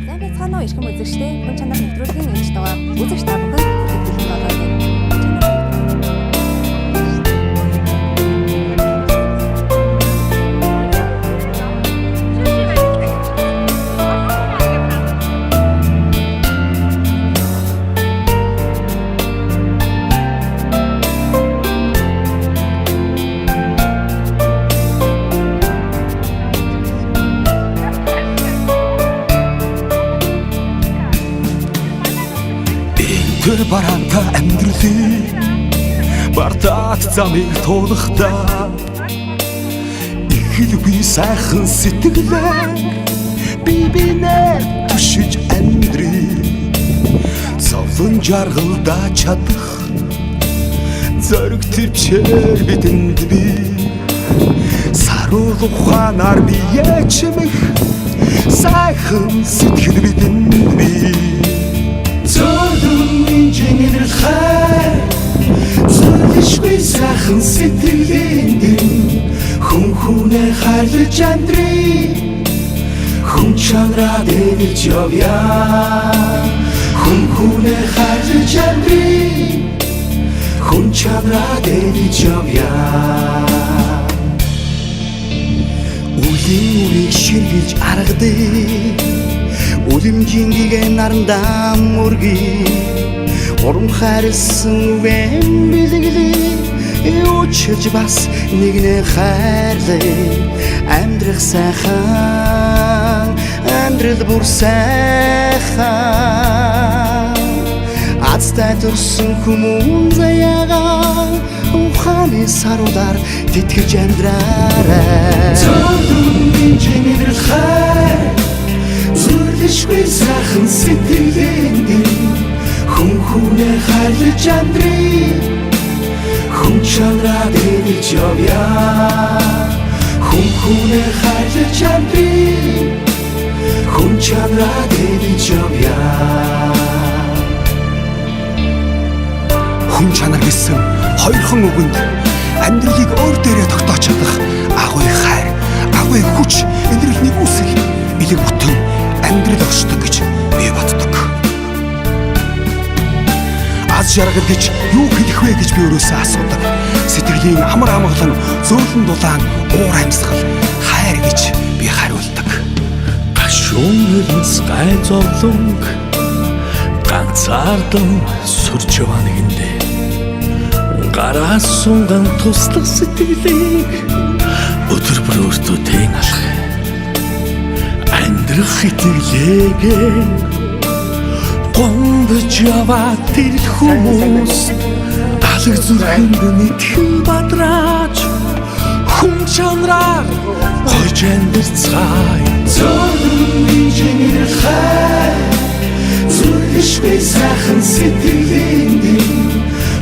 Сайн байцгаана уу эрхэм үзэгчдээ. Хүн чанар нэвтрүүлгийн энэ дугаар үзэгч та бүхэнд бэлтгэн болоод байна. Тэр бараата амьдралыг бартаад замыг туулахдаа их би сайхан сэтгэлээ бибинэ түшиж амьдрий зовлон жаргалдаа чадах зориг төвчээр бидэнд би саруул ухаанаар бие чимэх сайхан сэтгэл бидэнд би Инженер хай Зүрхшгүй сайхан сэтгэлэнд хүн хүнээ хайрлаж амьдрий хүн чанараа дэвж явъя хүн хүнээ хайрлаж амьдрий хүн чанараа дэвж явъя үлийн ширгэж аргадээ үлэмжингийн нарандаа мөргий Урам хайрлсан үгэн бэлгэлээ Училж бас нэгнээ хайрлаа Амьдрах сайхан Амьдрал бүр сайхан Азтай төрсөн хүмүүн заяагаа Ухааны саруудаар тэтгэж амьдраарай Зөрдөн инженер хай Зүрлэшгүй сайхан сэтгэлэнд хүн хүнээ хайрлаж амьдрий хүн чанараа дэвж явъя хүн хүнээ хайрлаж амьдрий хүн чанараа дэвж явъя хүн чанар гэсэн хоёрхан үгэнд амьдралыг өөр дээрээ тогтоож чадах агуй хайр агуй хүч энэрхний үсэл элэг бүтэн амьдрал оршдог гэж би боддог аз жаргал гэж юу хэлэх вэ гэж би өөрөөсөө асуудаг. Сэтгэлийн амар амгалан зөөлөн дулаан уур амьсгал хайр гэж би хариулдаг. Гашуунаас гай зовлонг ганцаардан сүрж яваа нэгэндээ гараас сунган туслах сэтгэлийг өдөр бүр өөртөө тэн алах. Амьдрах итгэлээгээ Гондж яваад тэр хүмүүс алг зүрхэнд нийтхэн бадрааж хүн чанараар гойж амьдцгаая Зөрдөн инженер хай Зүрхшгүй сайхан сэтгэлэнд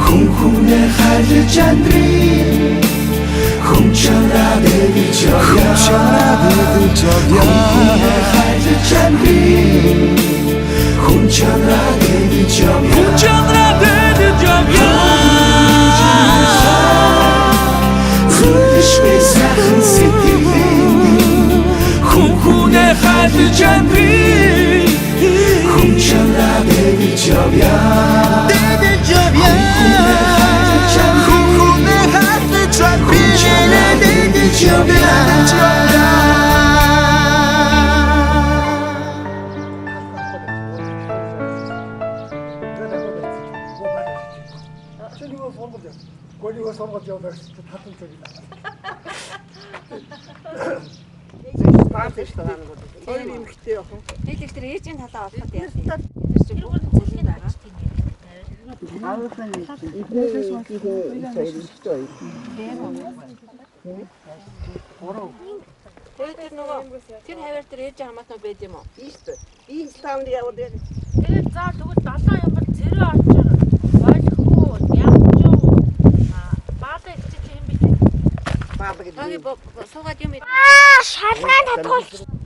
хүн хүнээ хайрлаж амьдрий хүн чанараа дэвж явъя хүн хүнээ хайрлаж амьдрий хүн чанараа дэвж явъя хүн чанараа дэвж явъя Зүрхшгүй сайхан сэтгэлэнд хүн хүнээ хайрлаж амьдрий хүн чанараа дэвж явъя дэвж явъя хүн хүнээ хайрлаж амьдрий дэвж явъя Гөлийгөө сонгож яваад татсан цаг. Баатай шүү дээ. Хоёр эмэгтэй явах. Дийлэх тэр ээжийн талаа олоход яа. Тэр чинь бүгд зөвлөж байгаа. Аавын эднээс сонсчихсон. Тэр нөгөө тэр хавар тэр ээж хамаатан байд юм уу? Ийштэй. Ийм стаунд яваад яа. Тэгээд за тэгвэл 70 ямбал цэрэг очоор ойлгохгүй ямжуу баалаа ихчих юм биш. Баалаа гэдэг. Аги суугаад юм. Шалгаан татгуул.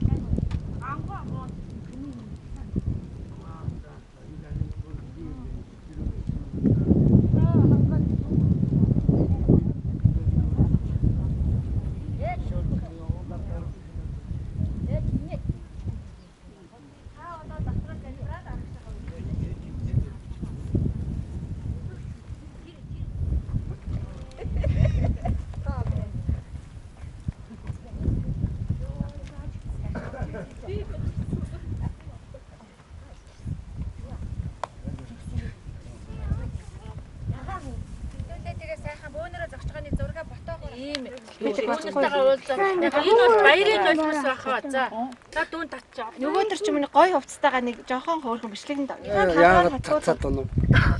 Тэгээ сайхан бөөнөрөө зогч байгаа нэг зурга ботоогоор ийм бүүнтэйгээ уулзаа. Яг энэ бол баярын нулимс байхаа. За дүүн татчаа. нөгөө төр чимний гой хувцастайгаа нэг жоохон хөөрхөн бичлэгэн даа. Яагаад цацаад байна уу?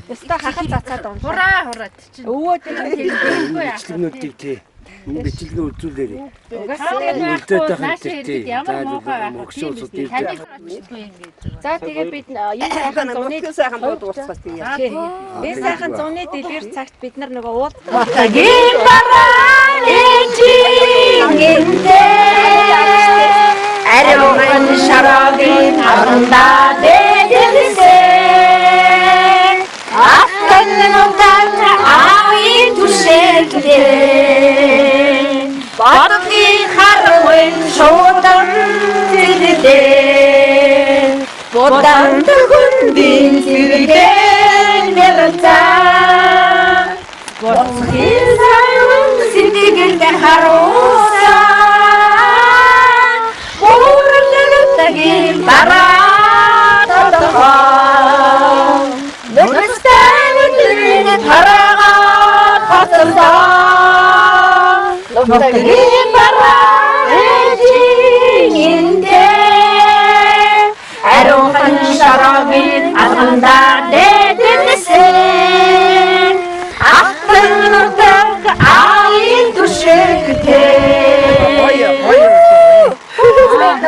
Яста хахал цацаад байна. Хураад чинь. Өвөө тэгээ Бичлэгнүүдийг тий. Энэ бичлэгээ үзүүлээрэй. Үлдээд ямар муухай Мөхсөсөд юм бэ? За тэгээ бид энэ сайхан зуны сайхан дуусгах тийм. энэ сайхан зуны дэлгэр цагт бид нар нөгөө ууд Гийн бараа ээжингэнтэй ариун шарабын аргандаа дэдэлсэн ахтаннуудаа аавын түшэглээ бодгийн харвын шуудан зэлдээ бодан төгөндийн зэрэгэн нэрцаа бодгийн сайван сэтгэлд харуулсан өөрөлдөгтэй бараа тодорхой нүгстэй нүдний тараага тоцолдоо нүгстэй бараа ээжингэнтэй ариун шарабын аргандаа дэдэлсэн ахтаннуудаа аавын түшэглээ.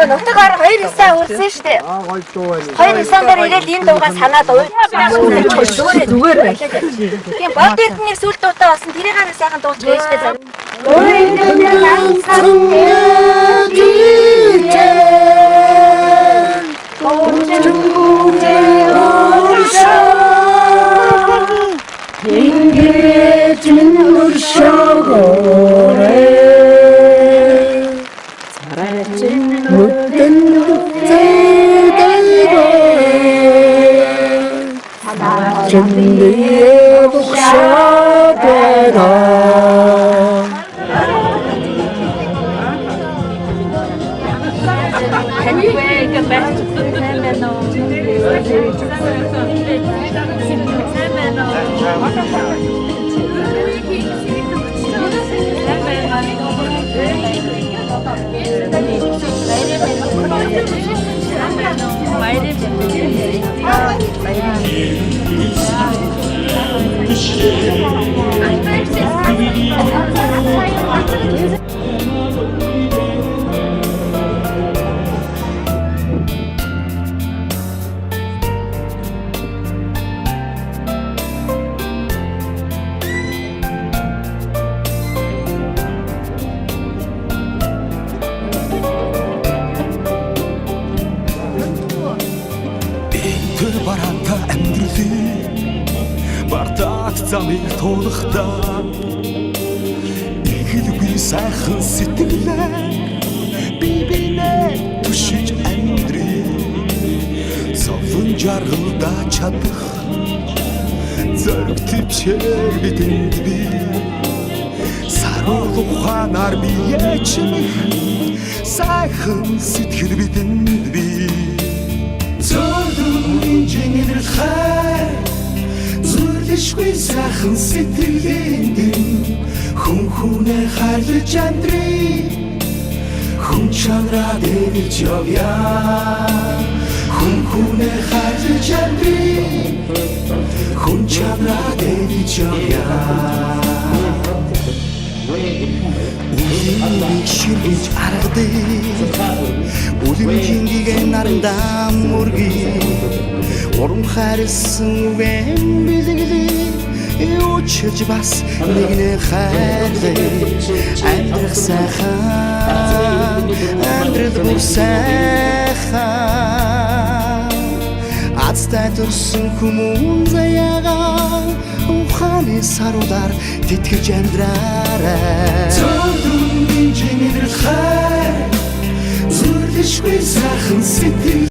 нутгаар 2 сая үрсэн штэ. Гой дуу байна. 2 сая дээр ирээд энэ дуугаа санаад зүгээр байлаа. Тийм бод эрдний сүл дуутай болсон тэрийг хараа сайхан дуучих штэ. Бараата амьдралын бардаад замыг туулахдаа игэлгүй сайхан сэтгэлээ би бинээ түшиж амьдрий совын жаргалдаа чадах зориг төвчээр бидэнд би саруул ухаанаар бие чимэх сайхан сэтгэл бидэнд би Жинэдэр хай зүрлэшгүй сайхан сэтгэлэнд хүн хүнээ хайрлаж амьдрий хүн чанараа дэрж явъя хүн хүнээ хайрлаж амьдрий хүн чанараа дэрж явъя Улимыг ширгэж аргадаг Улимгийн гигэн нарандаа мөргий Урам хайрлсан үгэн бэлгэлээ Учирж бас нэгнэ хайрлаж Амьдрах сайхан Амьдрал бүр сайхан Азтай төрсөн хүмүүн заяагаа Ухааны саруудаар тэтгэж амьдраарай Зөвдөн жинэдэр хай Зүрлэшгүй сайхан сэтгэл